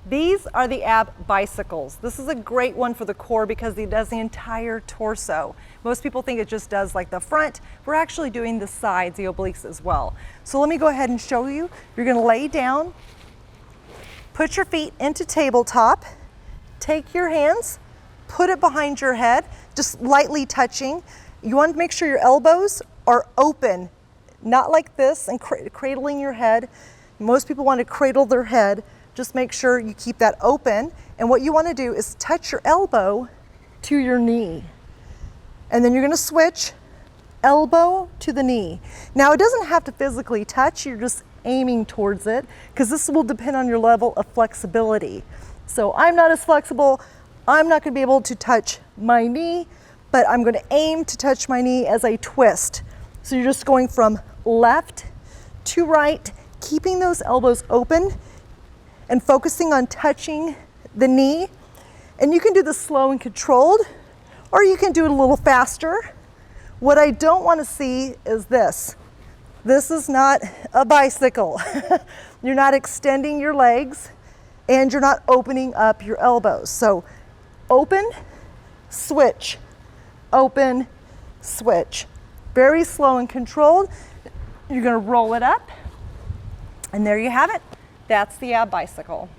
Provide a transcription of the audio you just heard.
These are the ab bicycles. This is a great one for the core because it does the entire torso. Most people think it just does like the front. We're actually doing the sides, the obliques as well. So let me go ahead and show you. You're gonna lay down, put your feet into tabletop, take your hands, put it behind your head, just lightly touching. You want to make sure your elbows are open, not like this and cradling your head. Most people want to cradle their head. Just make sure you keep that open. And what you want to do is touch your elbow to your knee. And then you're going to switch elbow to the knee. Now it doesn't have to physically touch, you're just aiming towards it because this will depend on your level of flexibility. So I'm not as flexible, I'm not going to be able to touch my knee, but I'm going to aim to touch my knee as I twist. So you're just going from left to right, keeping those elbows open and focusing on touching the knee. And you can do this slow and controlled, or you can do it a little faster. What I don't want to see is this. This is not a bicycle. You're not extending your legs and you're not opening up your elbows. So open, switch, open, switch. Very slow and controlled. You're going to roll it up, and there you have it. That's the ab bicycle.